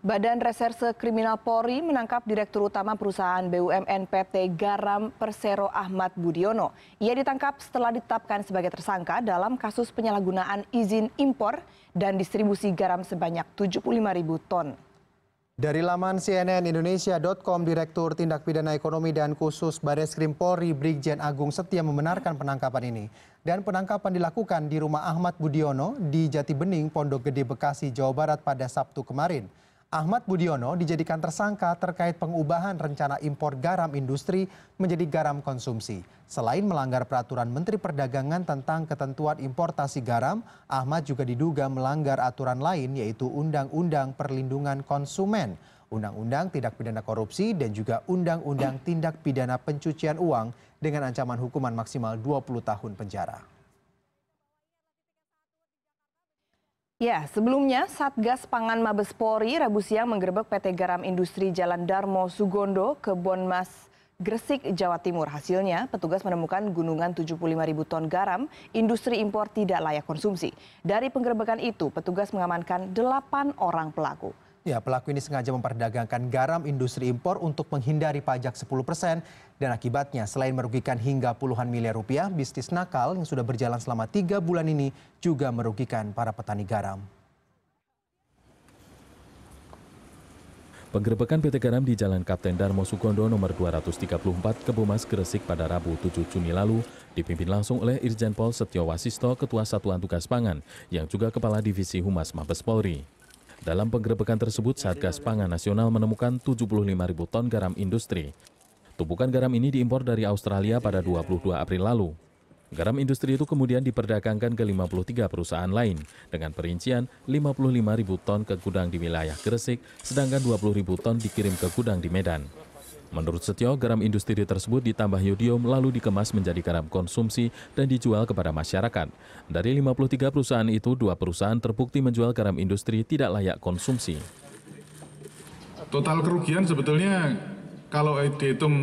Badan Reserse Kriminal Polri menangkap Direktur Utama Perusahaan BUMN PT Garam Persero Ahmad Budiono. Ia ditangkap setelah ditetapkan sebagai tersangka dalam kasus penyalahgunaan izin impor dan distribusi garam sebanyak 75.000 ton. Dari laman cnnindonesia.com, Direktur Tindak Pidana Ekonomi dan Khusus Bareskrim Polri Brigjen Agung Setia membenarkan penangkapan ini. Dan penangkapan dilakukan di rumah Ahmad Budiono di Jati Bening, Pondok Gede, Bekasi, Jawa Barat pada Sabtu kemarin. Ahmad Budiono dijadikan tersangka terkait pengubahan rencana impor garam industri menjadi garam konsumsi. Selain melanggar peraturan Menteri Perdagangan tentang ketentuan importasi garam, Ahmad juga diduga melanggar aturan lain yaitu Undang-Undang Perlindungan Konsumen, Undang-Undang Tindak Pidana Korupsi, dan juga Undang-Undang Tindak Pidana Pencucian Uang dengan ancaman hukuman maksimal 20 tahun penjara. Ya, sebelumnya Satgas Pangan Mabes Polri Rabu siang menggerebek PT Garam Industri Jalan Darmo Sugondo, Kebonmas, Gresik, Jawa Timur. Hasilnya, petugas menemukan gunungan 75.000 ton garam industri impor tidak layak konsumsi. Dari penggerebekan itu, petugas mengamankan 8 orang pelaku. Ya, pelaku ini sengaja memperdagangkan garam industri impor untuk menghindari pajak 10%, dan akibatnya selain merugikan hingga puluhan miliar rupiah, bisnis nakal yang sudah berjalan selama 3 bulan ini juga merugikan para petani garam. Penggerebekan PT Garam di Jalan Kapten Darmo Sugondo nomor 234 Kebomas Gresik pada Rabu 7 Juni lalu dipimpin langsung oleh Irjen Pol Setio Wasisto, Ketua Satuan Tugas Pangan, yang juga Kepala Divisi Humas Mabes Polri. Dalam penggerebekan tersebut, Satgas Pangan Nasional menemukan 75.000 ton garam industri. Tumpukan garam ini diimpor dari Australia pada 22 April lalu. Garam industri itu kemudian diperdagangkan ke 53 perusahaan lain dengan perincian 55.000 ton ke gudang di wilayah Gresik, sedangkan 20.000 ton dikirim ke gudang di Medan. Menurut Setio, garam industri tersebut ditambah yodium lalu dikemas menjadi garam konsumsi dan dijual kepada masyarakat. Dari 53 perusahaan itu, 2 perusahaan terbukti menjual garam industri tidak layak konsumsi. Total kerugian sebetulnya kalau dihitung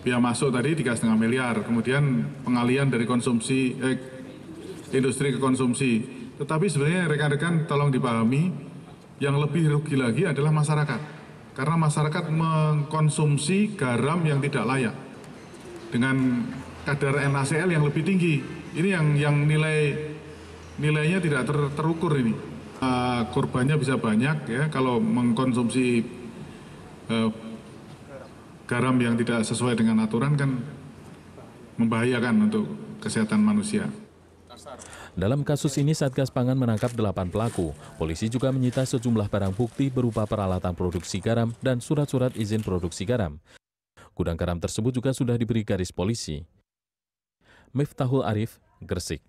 biaya masuk tadi 3,5 miliar, kemudian pengalian dari konsumsi industri ke konsumsi. Tetapi sebenarnya rekan-rekan tolong dipahami, yang lebih rugi lagi adalah masyarakat. Karena masyarakat mengkonsumsi garam yang tidak layak dengan kadar NaCl yang lebih tinggi. Ini yang nilainya tidak terukur ini. Korbannya bisa banyak ya kalau mengkonsumsi garam yang tidak sesuai dengan aturan, kan membahayakan untuk kesehatan manusia. Dalam kasus ini, Satgas Pangan menangkap 8 pelaku. Polisi juga menyita sejumlah barang bukti berupa peralatan produksi garam dan surat-surat izin produksi garam. Gudang garam tersebut juga sudah diberi garis polisi. Miftahul Arif, Gresik.